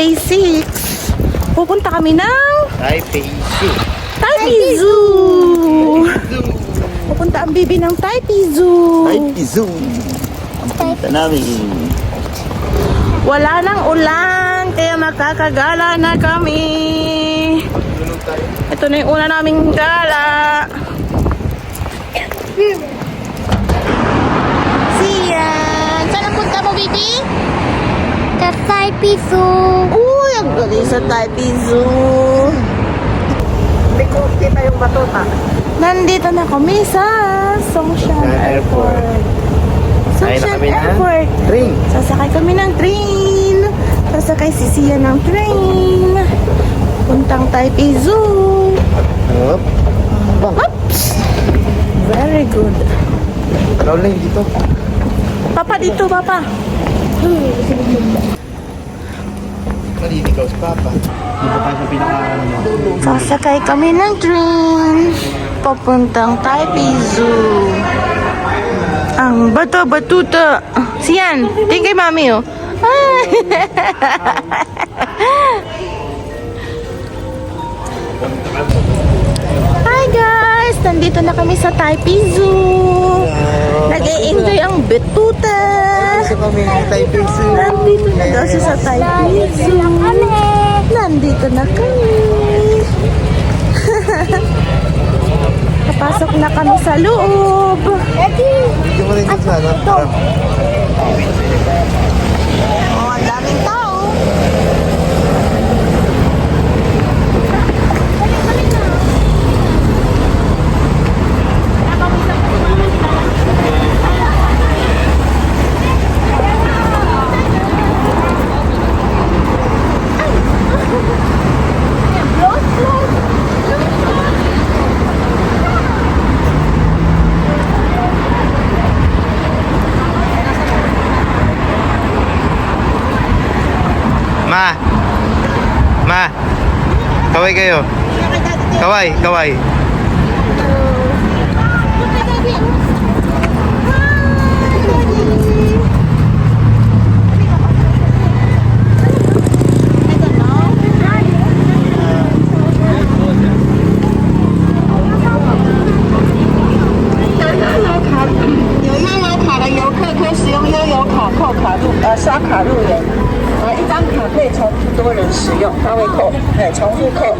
Day 6. Pupunta kami ng Taipei Zoo. Taipei Zoo. Pupunta ang bibi ng Taipei Zoo. Taipei Zoo. Ang punta namin. Wala nang ulan, kaya makakagala na kami. Ito na yung una naming gala. Siyan! Saan ang punta mo, baby? Sa Taipei Zoo. Uy, ang galing sa Taipei Zoo. Hindi ko kita yung batuta. Nandito na kami sa Songshan Airport. Songshan Airport. Train. Sasakay kami ng train. Sasakay si Sian ng train. Puntang Taipei Zoo. Hop. Bang. Oops! Very good. Rolling dito. Papa, dito, Papa. Maliligaw si Papa. Dito tayo sa pinaka... Sasakay kami ng train. Papuntang Taipei Zoo. Ang bata-batuta. Sian, tingin kay mami, oh. Hi guys! Nandito na kami sa Taipei Zoo. Nag-e-enjoy ang batuta. Sa kami ng Taipei Zoo. Nandito na daw siya sa Taipei Zoo. Nandito na kami. Papasok na kami sa loob. Hindi mo rin yung sana. Oh, ang daming tao. Ma, kaway kayo. Kaway, kaway.刷卡入园，一张卡可以重复多人使用，它会扣，重复扣。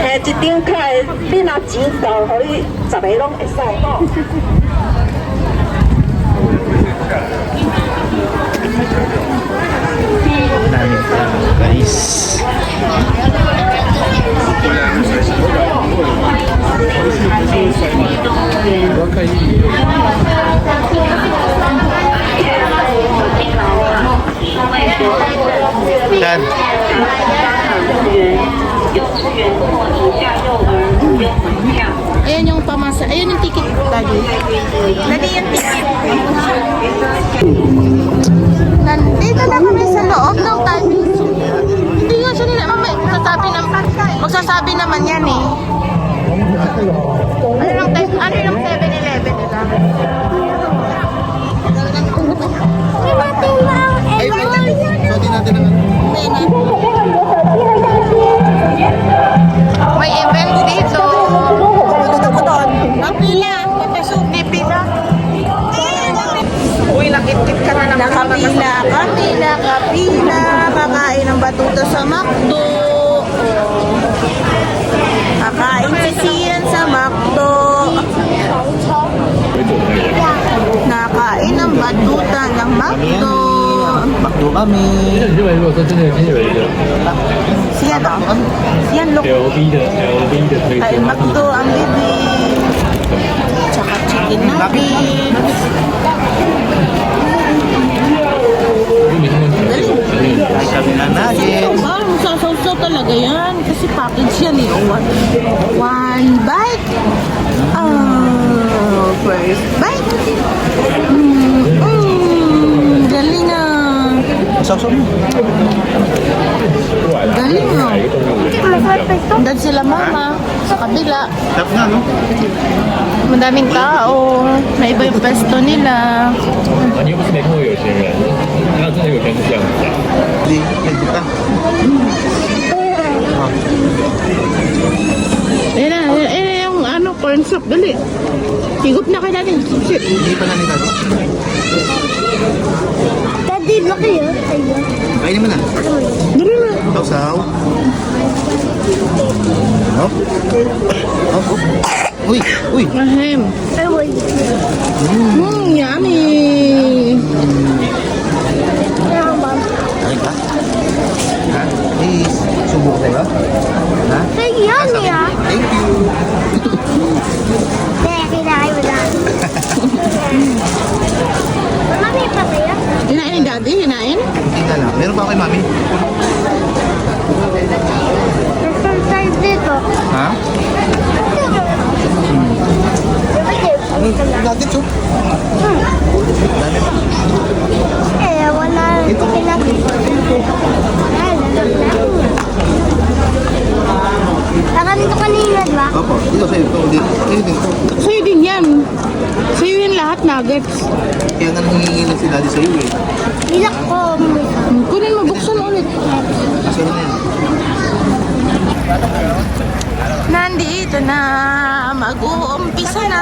一张卡你若钱到，互你10个拢会使吼。Guys. Dan. Ayan yung pamasa. Ayan yung ticket lagi. Lagi yung ticket. Nandito na kami sa loob ng Taipei Zoo. Hindi nga siya nila. Mamay, magsasabi naman yan eh. Ano yung 7-Eleven nila? Ay, wait lang. Sorry natin naman. May events dito. Napila. Napila. Uy, nakit-kit ka na naman. Nakapila kami, nakapila. Kakain ng batuta sa McDo. Kakain si Sian sa McDo. Nakain ng batuta ng McDo. Bakdo kami. Sian, Sian, look. Ay, McDo ang bibi. Tsaka chicken nuggets. Kami na natin. Parang sasaw-saw talaga yan. Kasi package yan eh. One bite. Oh, first bite. Galing ah. Sausaw mo. Galing ah. Dan sila mama sa kabila. Tap na, no? Madaming tao. May iba yung pesto nila. 你又不是没看过有钱人，那真的有钱是这样子啊。Hindi, hindi ka. Ayan na yung ano, corn soup. Dali. Higup na kayo natin. Shit. Hindi pa namin natin. Daddy, laki yun. Ayun. Kainin mo na. Dali na. Sausaw. Hop. Hop, hop. Uy, uy. Ahem. Ayun. Yummy. Ayan, ma'am. Ay ka? Ha? Please. Subok tayo. Ha? Ay, yummy ah. Thank you. Kaya kinain mo na. Mami, papaya? Hinain ni Daddy? Hinain? Hindi na lang. Meron pa ako kay Mami? Nasa size dito. Ha? Nuggets oh. Dami pa. Eh, wala. Ito. Saka nito kanina, di ba? Opo. Dito sa'yo. Ito. Dito. Sa'yo din yan. Sa'yo yan lahat, nuggets. Kaya nga nangingi lang si Daddy sa'yo eh. Ilak ko. Kunin mo, buksan mo ulit. Kasi ano na yan? Nandito na, mag-uumpisa na.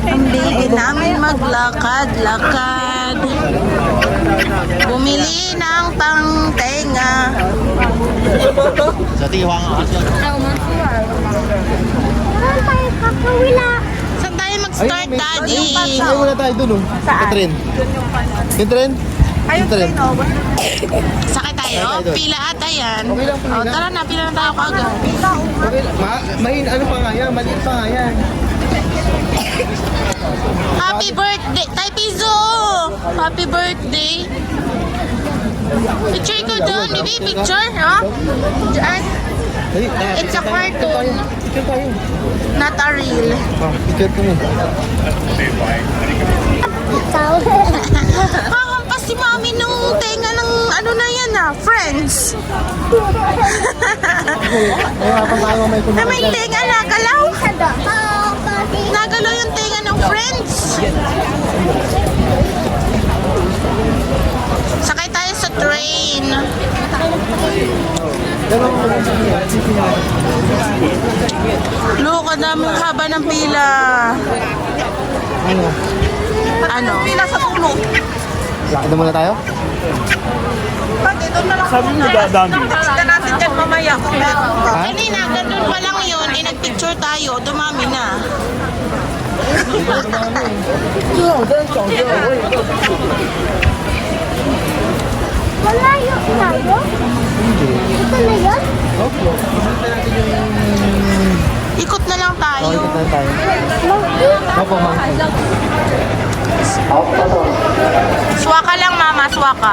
Ang baby namin maglakad-lakad. Bumili ng pangtenga. Sa tiwang aso. Saan tayo kakawila? Saan tayo mag-start, Daddy? Ayaw muna tayo dun oh. Saan? Yung tren. Yung tren? Yung tren. Sakay tayo? Pila ata yan. Okay lang, pila. O, tara na, pila na tayo kagad. Okay lang. Ano pa nga yan? Maliit pa nga yan. Happy birthday! Tay Pizo! Happy birthday! Picture ko doon, baby. Picture, ha? Diyan. Dali, It's a cartoon. Picture tayo. Not a real. Picture ko mo. Kakampas si mami nung tenga ng ano na yan, Friends. Ayaw pa tayo may Na may tenga nagalaw. Nagalaw yung tenga ng Friends. Sakay tayo sa train. Look, ang daming haba ng pila. Ano? Ano? Pila sa tulog. Lakad na muna tayo? Sabi mo dadami. Tignan natin dyan mamaya kung meron pa. Ha? Kanina, ganun pa lang yun. Nagpicture tayo. Dumami na. Malayo tayo? Ito na yun? Opo. Ikot na lang tayo. Ikot na tayo. Opo, ma'am. Swaka lang, mama. Swaka.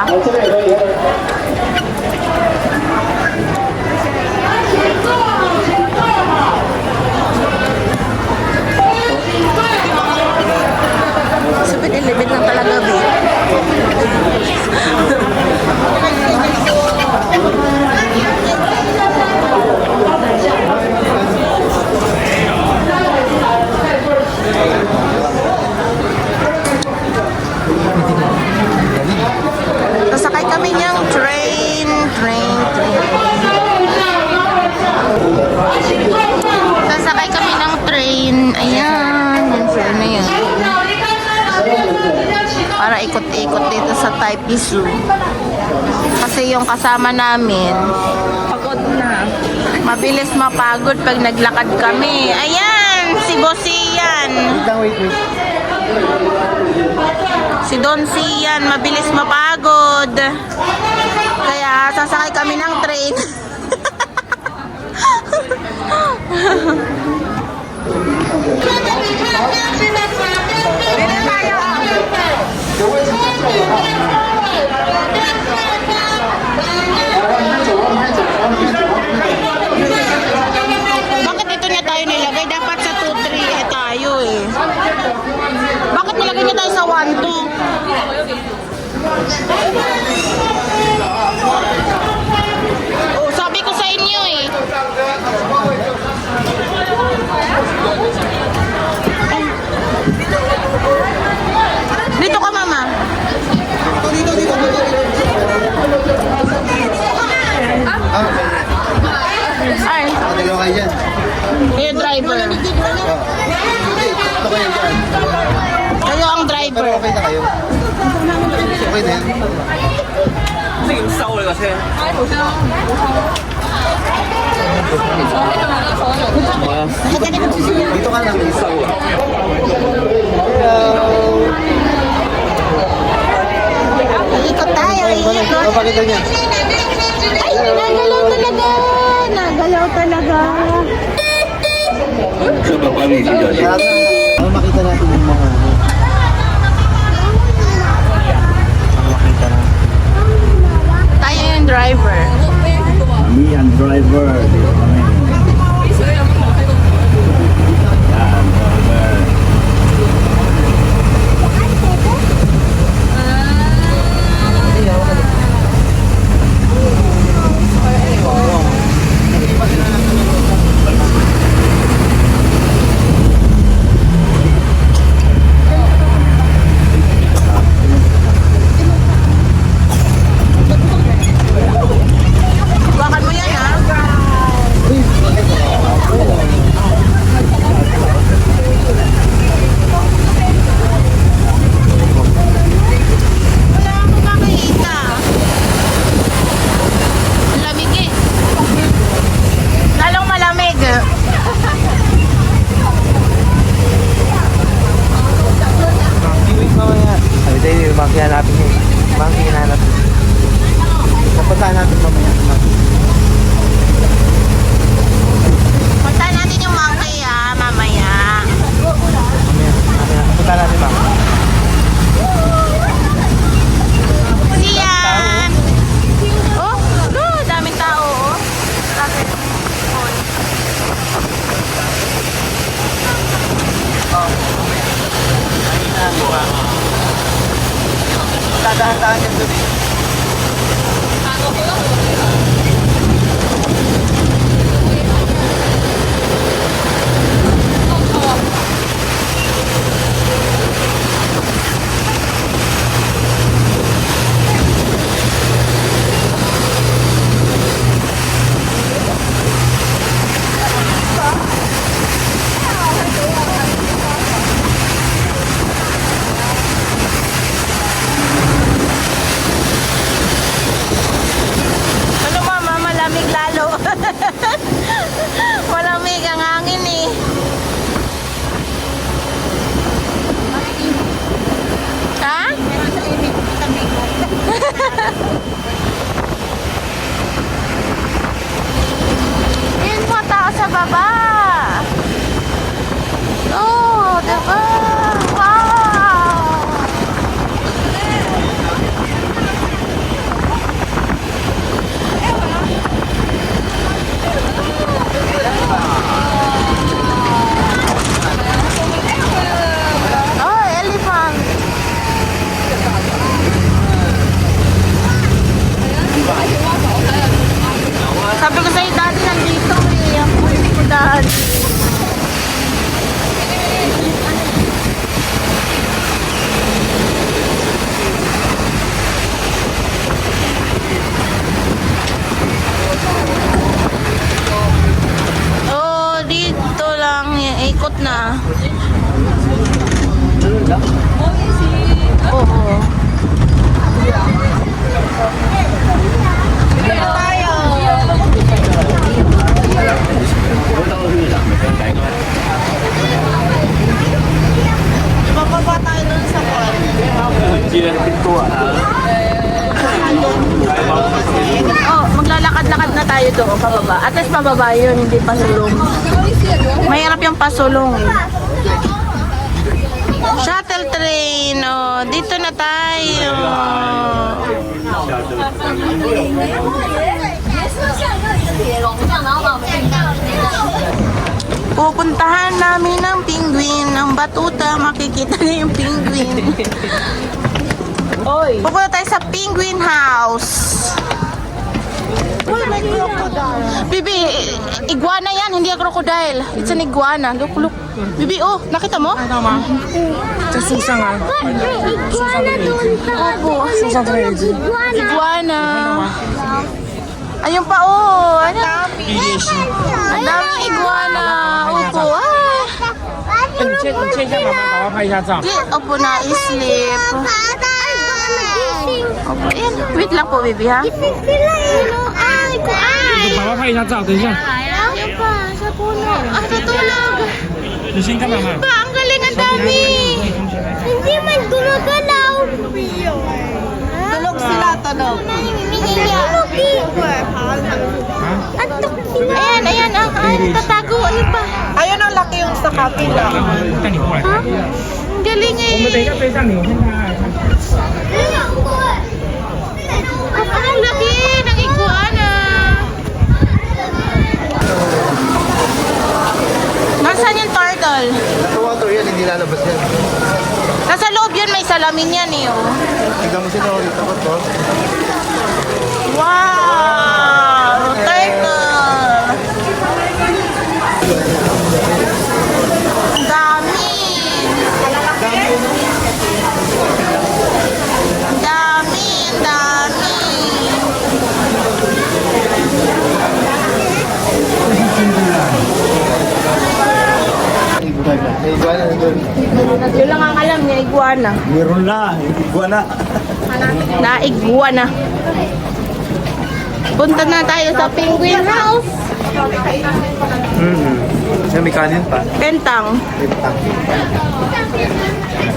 Sabit 11 lang talaga, babe. Sasakay kami niyang train. Sasakay kami ng train. Ayan. Yan sir na yan. Para ikot-ikot dito sa Taipei Zoo. Kasi yung kasama namin, pagod na. Mabilis mapagod pag naglakad kami. Ayan! Si Bossian. Wait lang, wait. Si Don Sian, mabilis mapagod. Kaya sasakay kami ng train. Bakit ito niya tayo nilagay? Dapat sa 2-3 tayo eh. Bakit nilagay niya tayo sa 1-2? Oh, sabi ko sa inyo eh. Dito ka, mama. Dito. Okay na yan. Dito ka lang. Ikot tayo, ikot. Papakita niya. Ay, nagalaw talaga. Nagalaw talaga. Ano makita natin yung mga ano? Ano makita natin? Tayo yung driver. Me and driver. Dito kami. Yan, driver. Bakan mo yan, ha? Wala akong makikita. Ang lamig eh. Lalong malamig. Sabi tayo, bangki hanapin niya. Bangki hanapin. Napuntahan natin mamaya. Puntahan natin yung monkey, ha? Mamaya. Napuntahan natin mamaya. Siyan! Oh, no, daming tao, oh. Grabe. Dadahan-dahan yan doon. Ano mama, malamig lalo. Malamig ang hangin eh. Ha? Yun po, tao sa baba. Oh, diba? Wow! Oh, elephant. Sabi ko sa'yo dati nandito eh. Ang huli ko dati. Oh, dito lang. Ikot na. Oo. Dito tayo. Bababa tayo dun sa kwan. Oh, maglalakad-lakad na tayo doon, pababa. At least pababa yun, hindi pasulong. Mahirap yung pasulong eh. Shuttle train, oh, dito na tayo. Pupuntahan namin ang penguin, ang batuta, makikita niyo yung penguin. Pupunta tayo sa penguin house. Uy, may crocodile. Bibi, iguana yan, hindi yung crocodile. It's an iguana. Look, look. Bibi, oh, nakita mo? Iguana doon sa... Opo. Iguana. Iguana. Ayun pa, oh. Ano? Ang daming iguana. Opo. Ah. 你牵一下妈妈，爸爸拍一下照。Di, opo na, sleep. Gising. Opo, ayan. Wait lang po, baby, ha? Gising sila eh, no? Ay, ko ay. 爸爸拍一下照，等一下。 Ayun pa, sa puno. Ah, natulog. 你先干嘛嘛？ Pa, ang galing, ang dami. Hindi man gumagalaw. Tulog sila, tulog. Tulog eh. Antok sila. Ayan, ayan, ah. Ay, tatago. Ano pa? Ayun ang laki yung sa kapila. 带你过来。 Ang galing 我们等一 eh. 下追上你，我先看看。 Ang laki ng iguana. Nasaan yung turtle? Sa water yan, hindi lalabas yan. Nasa loob yun, may salamin yan eh. Oh. Tignan mo sila ulit ako to. Wow! Turtle! Ang dami! Ang dami! Ang dami! May iguana na doon. Yun lang ang alam niya, iguana. Meron na, iguana. Na iguana. Punta na tayo sa penguin house. Siya may kanin pa. Pentang.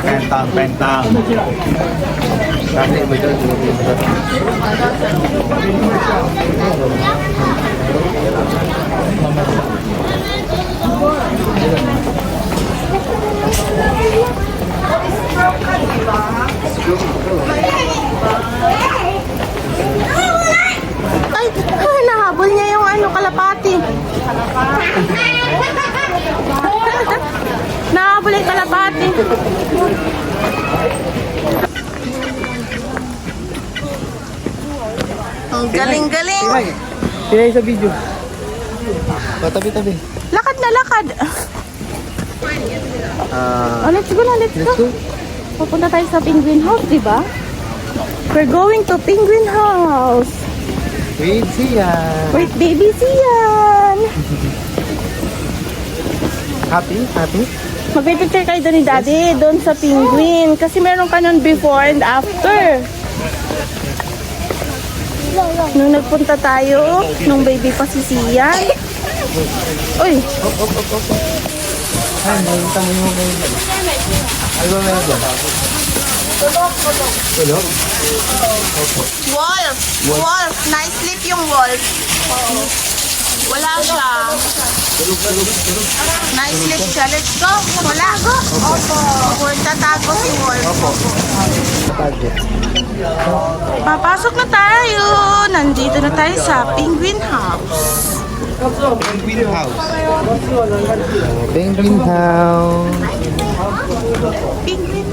Pentang, pentang. Kasi iba dyan. Ay, nahabol niya yung ano, kalapati. Nahabol yung kalapati. Ang galing-galing. Pinay sa video. Tabi-tabi. Lakad na lakad. Ah, Oh, let's go na, let's let's go. go. Pupunta tayo sa penguin house, di ba? We're going to penguin house. Wait, siya. Wait, baby, siyan. Happy? Happy? Magpipicture kayo doon ni Daddy, doon sa penguin. Kasi meron ka nun before and after. Nung nagpunta tayo, nung baby pa si Sian. Uy, Ay, nakita mo yung kayo. Ano ba meron dyan? Tulog? wolf. Wolf. Nice sleep yung wolf. Wala siya. Nice sleep siya. Let's go. Wala. Opo. Tatago si wolf. Target. Papasok na tayo. Nandito na tayo sa penguin house. Penguin house. Penguin house. Penguin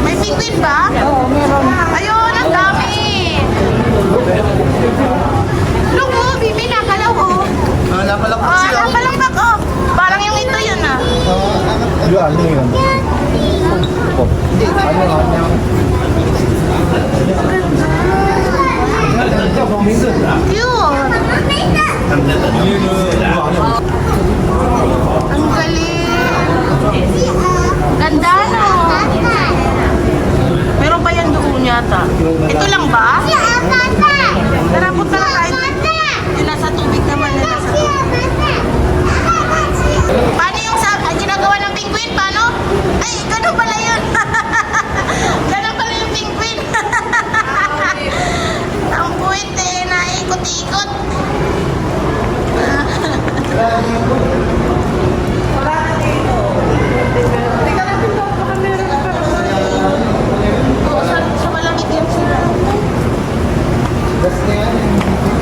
May penguin ba? Oo, meron. Ayun, ang dami. Look, oh, bibi, nakalaw, oh. Napalakpak Ah, sila. napalambak, oh. Parang yung ito yun, ah. Ano yun? Cute. Ang galing. Ganda, no? Meron pa yan doon yata. Ito lang ba? Tara, punta na tayo. Yung nasa tubig naman, yung nasa tubig. Paano yung ginagawa ng penguin? Paano? Ay, ganun pala yun. Ganun pala yung penguin. Ang puwit eh, naikot-ikot. Sa malamig yan sila. That's the end.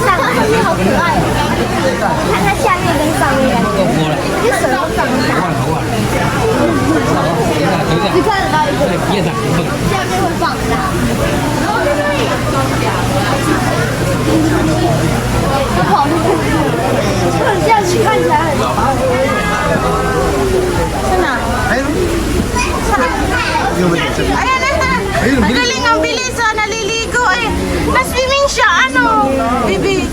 上面好可爱，看它下面跟上面感觉，就手都放下，只看得到一个，下面会放大，然后这里，我跑出去，很像看起来很。Ayan na. Ang galing, ang bilis. Naliligo eh. Na-swimming siya. Ano? Bibi.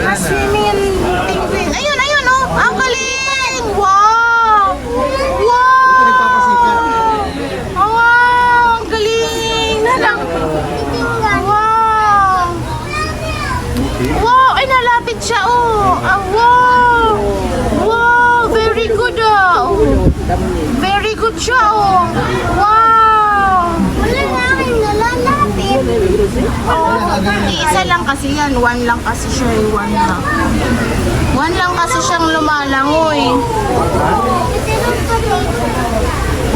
Na-swimming yung penguin. Ayun, ayun oh. Ang galing. Wow. Wow. Wow. Ang galing. Nalang. Wow. Wow. Ay, nalapit siya oh. Wow. Wow. Very good oh. Very good siya oh. Wow. Wala na aking nalalapit. Isa lang kasi yan. One lang kasi siya. One lang. One lang kasi siyang lumalangoy.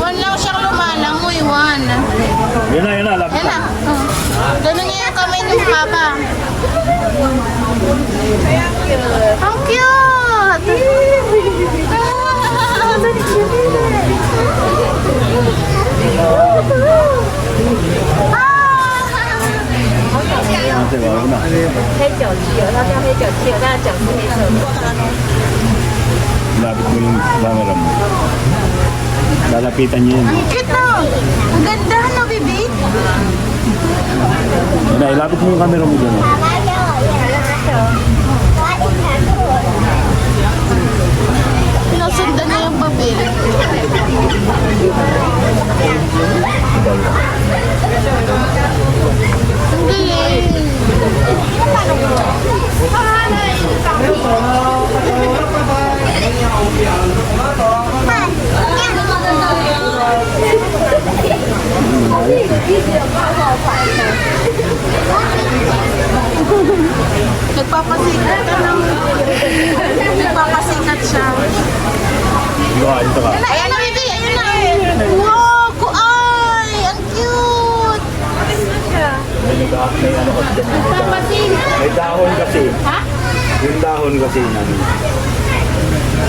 One lang siyang lumalangoy. One. Yun na, lapit Yan na. Oh. Ganun niya yung kamay ng papa. Ang cute! Ate, wag na. 黑脚鸡哦，它叫黑脚鸡哦，但是脚是黑色的。 Lapit mo yung camera mo. Lalapitan niya yun. Ang cute no? Ang ganda no, baby? Yun na, ilapit mo yung camera mo dyan. Pinasundan niya yung babil. Ang galing. Nagpapasikat ka ng... Nagpapasikat siya. Dito ka. Ayan na, baby! Ayan na! Wow! Kuay! Ang cute! May ano kasi dyan. May dahon kasi. Ha? Yung dahon kasi namin.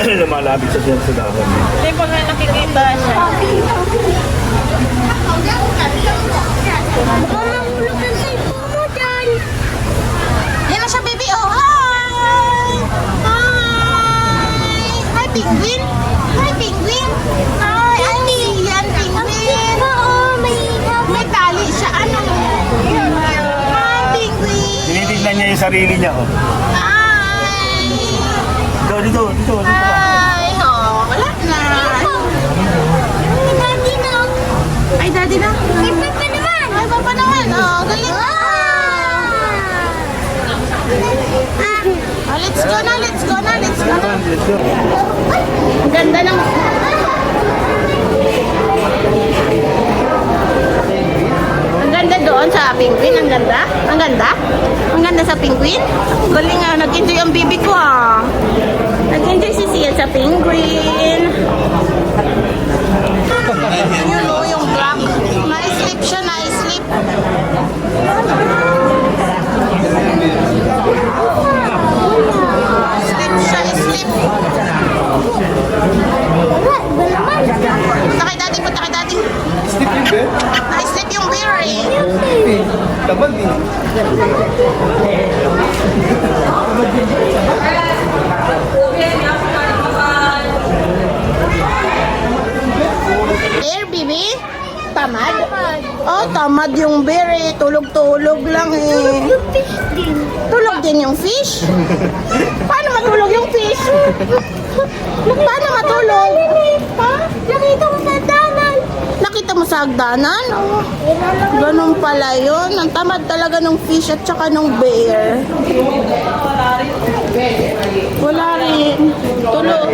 Lumalapit sa dyan sa dahon. Hindi pa nga nakikita siya. Mamahulog ang cellphone mo dyan. Ayan na siya, baby! Oh, hi! Hi! Hi, penguin! Hi, penguin! Hi! Yan, penguin! May tali siya. Ano? Hi, penguin! Tinitignan niya yung sarili niya. Oh. Hi! Dito. Hi! Oh, wala na. Daddy na. Ay, daddy na. Ay, papa naman. Ay, papa naman. Oh, galing na. Oh, let's go na. Ang ganda ng... Ang ganda doon sa penguin. Ang ganda. Ang ganda sa penguin. Galing nga. Nag-enjoy ang bibi ko ah. Nag-enjoy si Sian sa penguin. Yun o, yung black. Na-sleep siya, na-sleep. Sleep siya, sleep. Punta kay daddy. Sleep yung bed? Na-sleep yung bear eh. Tabal din. Bear, baby? Tamad? Oh, tamad yung bear eh. Tulog-tulog lang eh. Fish din. Tulog din yung fish? Paano matulog yung fish? Paano matulog? Ha? Nakita mo sa danan. Nakita mo sa hagdanan? Oh, ganun pala yun. Ang tamad talaga ng fish at saka ng bear. Wala rin. Tulog.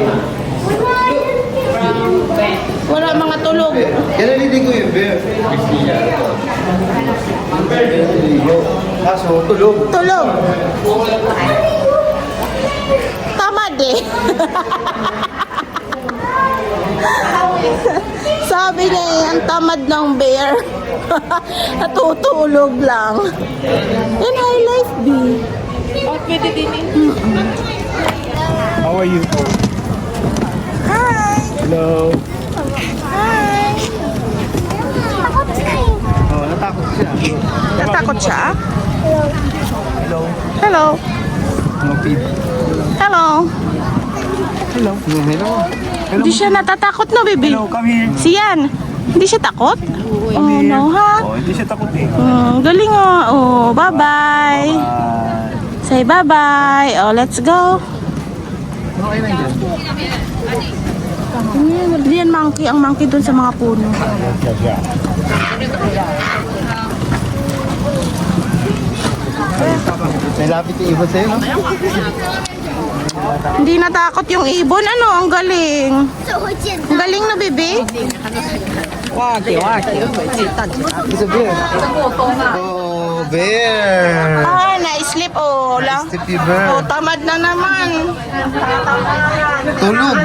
Wala mga tulog. Yan naliligo yung bear. Kaso, tulog. Tulog. Tamad eh. Sabi niya eh, ang tamad ng bear. Natutulog lang. Yan, high life, B. How are you? Hi! Hello. Hi! Oh, natakot siya. Natakot siya? Hello. Hello! Hello, Pete. Hello! Hello. Hello. Hello. Hindi siya natatakot no, baby? Hello, come here. Siyan, hindi siya takot? Oh, no, ha? Oh, hindi siya takot eh. Galing oh. Oh, bye-bye. Say bye-bye. Oh, let's go. Okay na dyan. Hindi yan monkey. Ang monkey dun sa mga puno. May lapit yung ibon sa'yo, no? Hindi natakot yung ibon. Ano? Ang galing. Ang galing na, baby. It's a bear. Oh, bear. Ah, na-sleep. Oh, lang. Sleepy Oh, bear. tamad na naman. Tulog.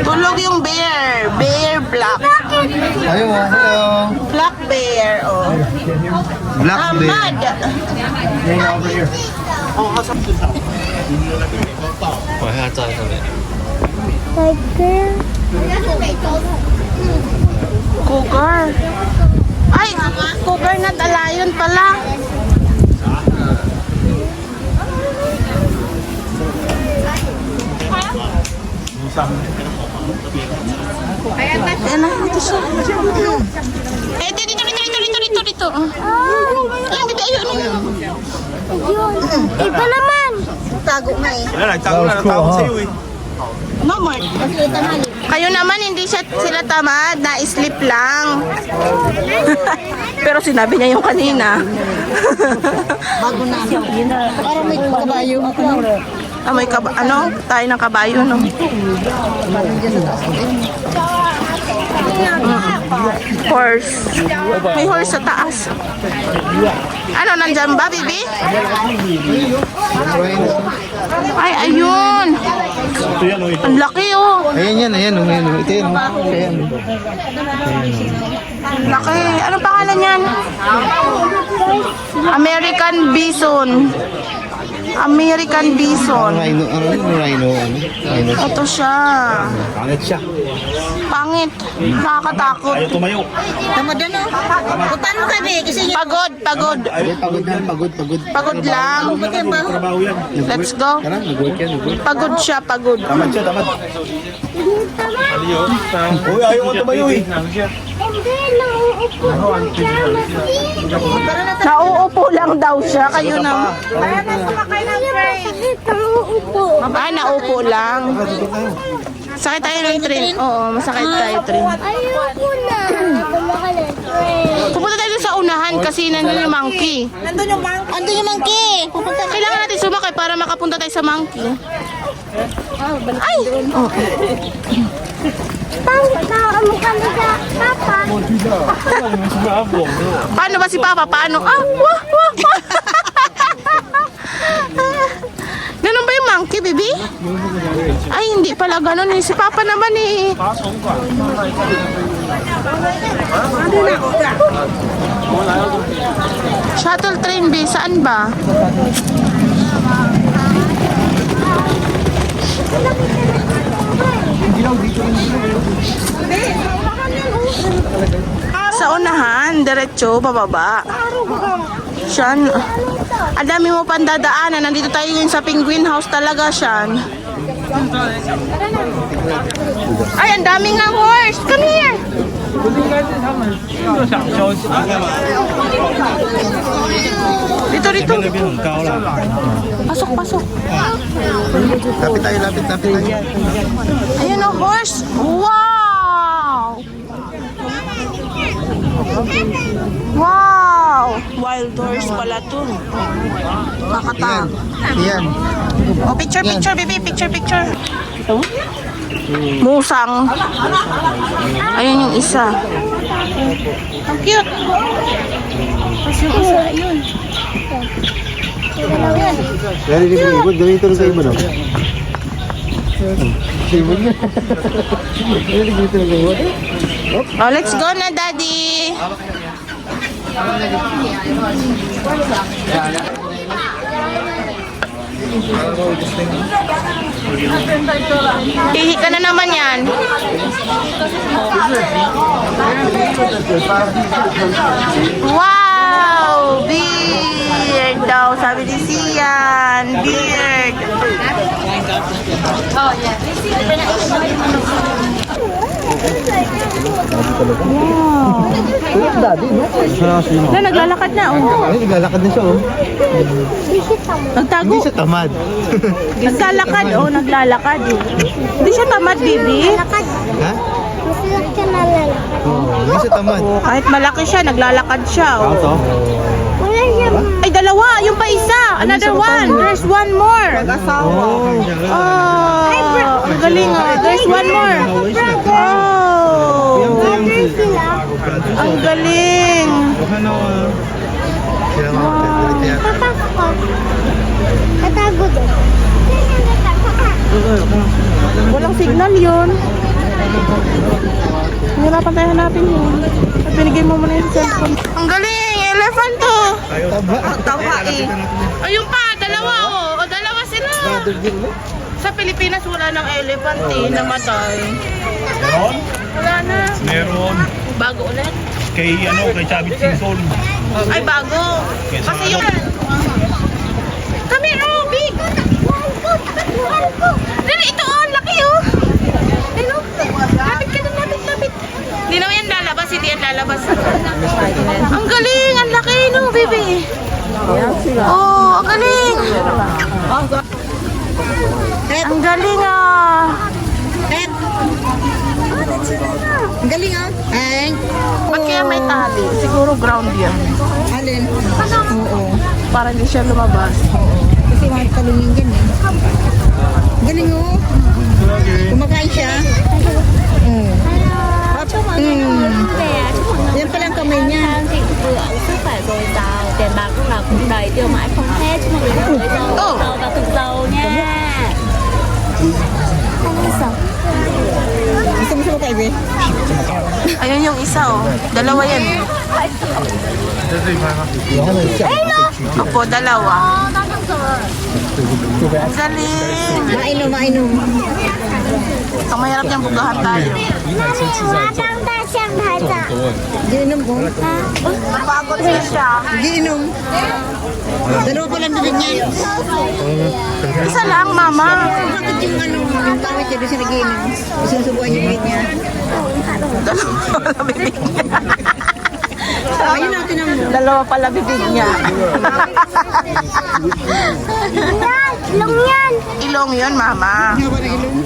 Tulog yung bear. Bear black. Ayun, oh, hello. Black bear. Oh. Black bear. Tamad. Cougar. Ay, cougar na talayon pala. Ayan na, ito siya. Eh, dito. Ay, dito, ayun. Iba naman. Tago na eh. Wala, nagtago na. Natakot sa'yo eh. No more. Kayo naman, hindi sila tamad. Na-sleep lang. Pero sinabi niya yung kanina. Bago na. Para may kabayo ako. Ah, may ano? Tayo ng kabayo, no? Horse. May horse sa taas. Ano, nandyan ba, baby? Ay, ayun. Ang laki, oh. Ayan yan, ayan. Ito yun. Ayan. Laki. Anong pangalan yan? American Bison. American Bison. Rhino, rhino. Ito siya. Pangit siya. Pangit. Nakakatakot. Ayaw tumayo. Tamad ano? Putan mo kami. Pagod. Ay, pagod na, pagod. Pagod lang. Trabaho yan. Let's go. Tara, nag-work yan, nag-work. Pagod siya, pagod. Tamad siya, tamad. Uy, ayaw mo tumayo eh. Hindi, nauupo lang siya. Nauupo lang daw siya. Kayo na. Para na sumakay ng train. Sakit, nauupo. Ah, nauupo lang. Sakit tayo ng train. Oo, masakit tayo train. Ayoko na. Sumakay ng train. Pupunta tayo sa unahan kasi nandun yung monkey. Nandun yung monkey. Kailangan natin sumakay para makapunta tayo sa monkey. Ay! Oh. Pangit na mukha na sa papa. Paano ba si Papa? Paano? Ah! Wah! Wah! Wah! Ganun ba yung monkey, baby? Ay, hindi pala ganun eh. Si Papa naman eh. Shuttle train, B. Saan ba? Sa unahan, diretso, pababa. Siyan. Ang dami mo pang dadaanan. Nandito tayo yun sa Penguin House talaga, Siyan. Ay, ang dami nga horse. Come here. 就想休息。 Dito, dito. 那边很高啦。 Pasok, pasok. Lapit tayo, lapit tayo. Ayun ang horse. Wow! Wow! Wild horse pala to. Kakatak. Yan. Oh, picture, baby. Picture. Musang. Ayun yung isa. Ang cute. Tapos yung isa, ayun. Dari ni ibon, gawin ito sa ibon, no? Ibon niya. Dito na ibon. Oh, let's go na, Daddy. Ihi ka na naman yan. Wow! Beard daw, sabi ni Sian. Beard. Oh, yeah. Na, naglalakad na, oh. Ay, naglalakad na siya, oh. Nagtago. Hindi siya tamad. Naglalakad, oh. Naglalakad, eh. Hindi siya tamad, baby. Ha? Masarap ka na lalakad. Hindi siya tamad. Kahit malaki siya, naglalakad siya, oh. Ito? Wala siya. Ay, dalawa. Yung pa isa. Another one. There's one more. Oh. Oh, ang galing, oh. There's one more. Oh, Brother sila. ang galing. Kaya nga, kaya. Papasok ko. Tatago doon. Walang signal yun. Hirapan tayo hanapin yun. At binigay mo muna yung cellphone. Ang galing! Elephant to! Taba. Tama eh. Ayun pa, dalawa oh. O dalawa sila. Sa Pilipinas wala nang elephant eh. Namatay. Wala na. Meron. Bago ulit. Kay Chavit Simpson. Ay, bago. Kasi yung... Come here, oh, big! Dali, ito oh, laki oh. Dali, oh. Lapit ka na, lapit. Hindi naman yan lalabas, hindi yan lalabas. Ang galing, ang laki no, baby. Oh, ang galing. Ang galing ah. Ang galing ah. Ay, Ba't kaya may tali? Siguro ground yan. alin? Oo. Para hindi siya lumabas. Kasi mga talungin dyan eh. Galing oh. Kumakain siya. Yan pala ang kamay niya. Chị vừa ủ sức khỏe dồi dào, tiền bạc lúc nào cũng đầy, tiêu mãi không hết, chúc mừng đến tuổi giàu, giàu và cực giàu nha. Gusto mo siya makaibig? Ayun yung isa oh. Dalawa yan. Opo, dalawa. Ang galing. Mainom, mainom. Ang mahirap niyang bugahan tayo. 我当大象拍照。 Giinom ko. Napagod na siya. Giinom. Dalawa pa lang bibig niya. Isa lang, mama. Bakit yung yung tawid niya doon siya nagiinom? Sinusubuan yung bibig niya. Dalawa pala bibig niya. Ayun natin ang Dalawa pala bibig niya. Yan, ilong yan. Ilong yun, mama. haba ng ilong.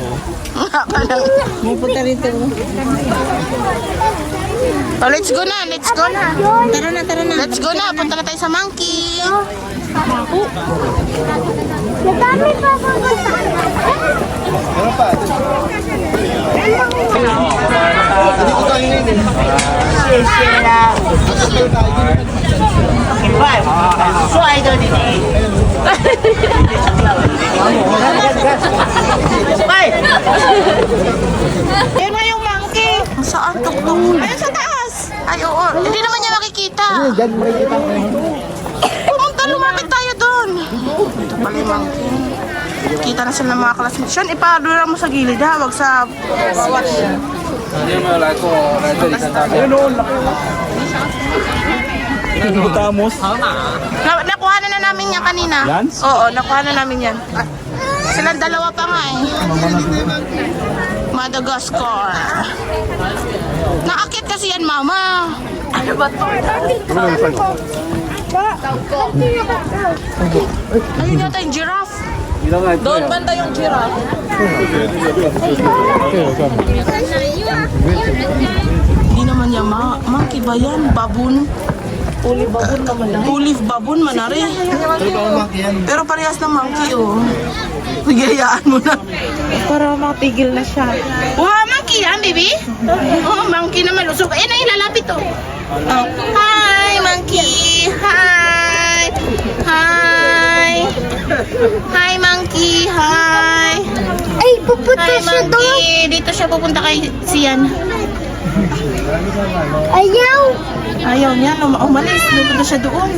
Parang, Pupunta rito. oh, let's go na, let's go na. Tara na, tara na. Let's go na, punta na tayo sa monkey. Madami pa pupunta. Meron pa. Hindi ko tayo ngayon eh. Yan na yung monkey. Saan tuktok? Ayun sa taas. Ay, oo. Hindi naman niya makikita. Diyan makikita ko. Pumunta, lumapit tayo doon. Ito pala yung monkey. Kita na sila ng mga classmates. Sean, ipadura mo sa gilid ha. Wag sa bawat. Tamos. Nakuha na namin yan kanina. Lance? Oo, nakuha na namin yan. Silang dalawa pa nga eh. Madagascar. Naakit kasi yan, mama. Ano ba to? Ayun yata yung giraffe. Doon banda yung giraffe. Hindi naman yan, monkey ba yan? Baboon. Olive baboon naman na. Olive baboon manari. Pero parehas na monkey oh. Bigayaan mo na. Para mapigil na siya. Wow, monkey yan, baby? Oh, monkey na malusog. Eh, nailalapit oh. Oh. Hi, monkey. Hi. Hi. Hi, monkey. Hi. Ay, pupunta Hi, siya doon. monkey. Dito siya pupunta kay Sian. Ayaw. Ayaw niya, umalis. Lupunta siya doon.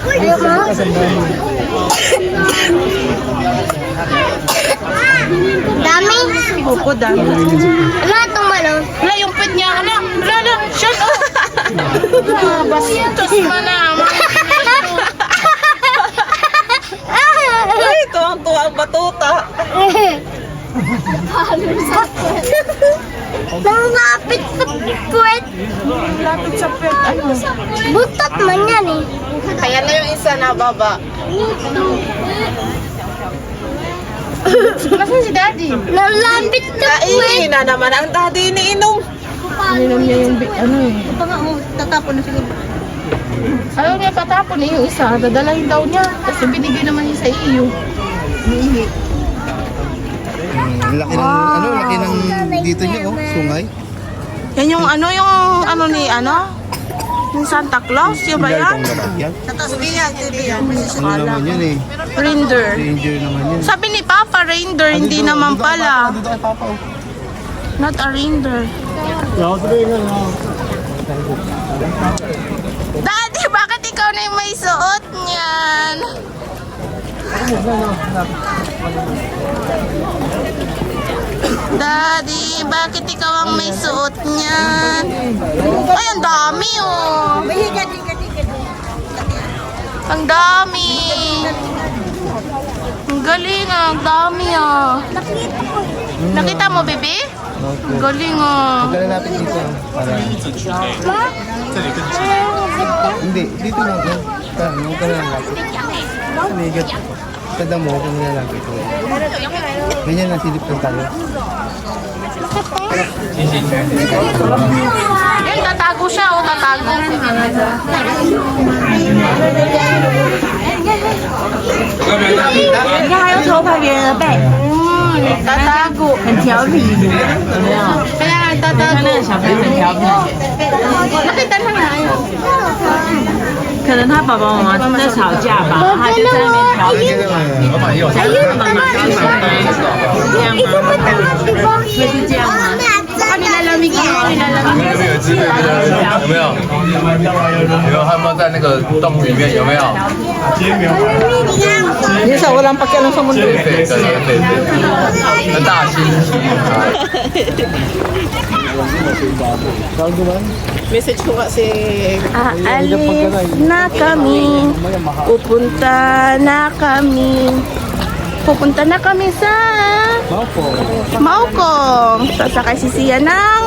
Ayaw mo? Dami? Opo, dami. Ano itong malong? Wala, yung pet niya. Wala. Shut up. Bastos mo naman. Ay, tuwang-tuwa ang batuta. Lumapit sa puwet. Lapit sa pet. Ano? Butot man yan eh. Kaya na yung isa na baba. Nasaan si daddy? Lalapit sa puwet. Na naman ang daddy iniinom. Ininom niya yung ano eh. Ito nga, tatapon na siguro. Ayaw niya patapon eh yung isa. Dadalahin daw niya. Kasi binigay naman niya sa iyo. Laki ng, laki ng dito niya, oh. Sungay. Yan yung yung Santa Claus, yung ba yan? Yan. Ano Ala. naman yun eh. Reindeer. Ranger naman yun. Sabi ni Papa, reindeer, hindi naman pala. Dito ay papa, oh. Not a reindeer. Daddy, bakit ikaw na yung may suot niyan? Daddy, bakit ikaw ang may suot niyan? Ay, ang dami oh. Ang dami. Ang galing ah, ang dami ah. Nakita mo, bebe? Ang galing ah. Pagkala natin dito, para... Hindi, dito lang ako. Huwag ka na lang lapit. Sinigat. Kada mo, kung nilalapit ko. Ganyan lang, silip lang tayo. Ayun, tatago siya oh, tatago. Tatago. 很调皮，有没有？ Kaya nga, 你看 tatago. 那个小朋友很调皮， Nakita na nga yun. 可能他爸爸妈妈在吵架吧，他就在那边调皮，想让妈妈高兴吗？这样吗？会是这样吗？ Nilalamig ko. Nilalamig ko. 有没有？有没有？他们在那个洞里面有没有？ Isa, walang pakialam sa mundo. 对，那大猩猩。 Message ko kasi, aalis na kami, pupunta na kami sa Maukong. Sasakay si Sia ng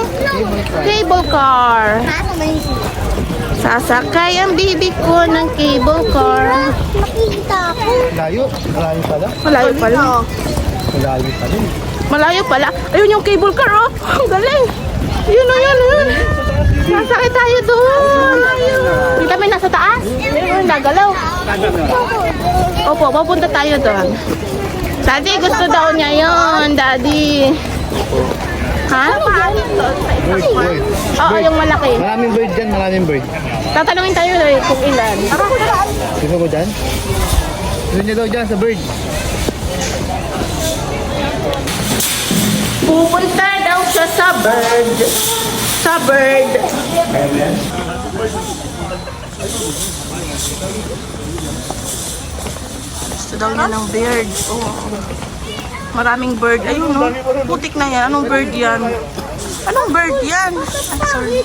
cable car. Sasakay ang bibi ko ng cable car. Nakita ko. Layo. Malayo pala. Malayo pala. Malayo pala. Malayo pala. Ayun yung cable car, oh. Ang galing. Yun. Sasakay tayo doon. Hindi kami nasa taas. Ayun, nagalaw. Opo, papunta tayo doon. Daddy, gusto daw niya yun, Daddy. Ha? Bird. Oo, yung malaki. Maraming bird dyan, maraming bird. Tatanungin tayo kung ilan. Gusto ko dyan? Gusto niya daw dyan sa bird. Pupunta daw siya sa bird. Sa bird. Gusto daw niya ng bird. Oo. Maraming bird. Ayun, no? Putik na yan. Anong bird yan? Anong bird yan? Ay, sorry.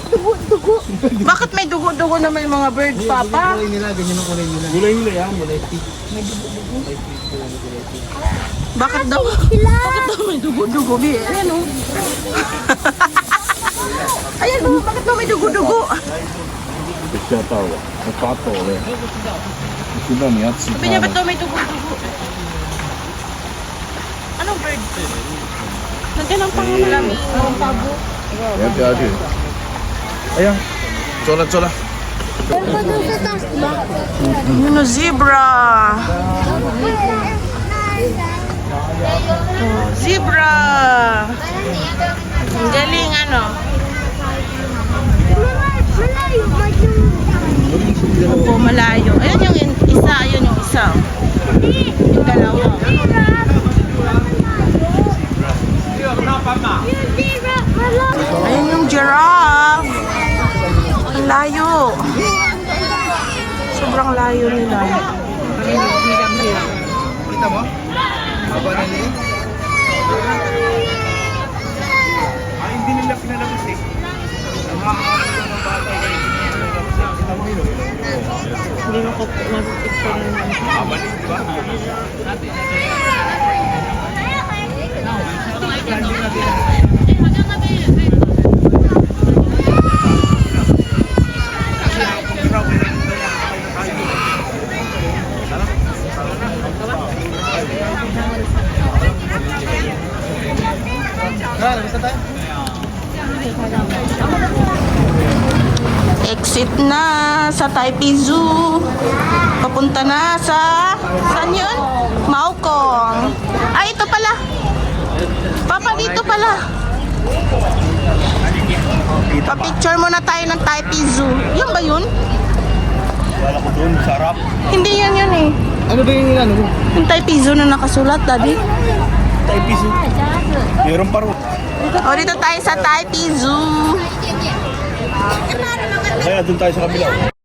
Bakit may dugo-dugo na may mga bird, Papa? Kulay nila, ganyan ang kulay nila. Gulay nila yan. Bakit daw may dugo-dugo, Bi? Ayan, oh. Ayan, oh. Bakit daw may dugo-dugo? 吓到了，我发抖了。我知道你要吃 Sabi niya, ba't daw may dugo-dugo? Anong bird? Nandiyan ang pangalan. Ang pabo. 你要掉下去。哎呀，走了。 Pero pa doon sa taas ba? Yun o, zebra. Oh, zebra. Ang galing, ano? Malayo. Opo, malayo. Ayun yung isa, ayun yung isa. Yung dalawa. Ayun yung giraffe. Layo. Sobrang layo nila. Kita mo? Baba na niya. Ay, hindi nila pinalabas eh. Ang makakakita ng bata ay kita mo yun. Hindi mo mag-picture naman. Abalik, di ba? Bisa tayo? Exit na sa Taipei Zoo. Papunta na sa... Saan yun? Maokong. Ay, ito pala. Papa, dito pala. Pa-picture muna tayo ng Taipei Zoo. Yun ba yun? Wala ko doon, sarap. Hindi yun yun eh. Ano ba yung ano mo? Yung Taipei Zoo na nakasulat, Daddy. Tayo piso. Meron pa rin. O, dito tayo sa Taipei Zoo. Kaya doon tayo sa kabila.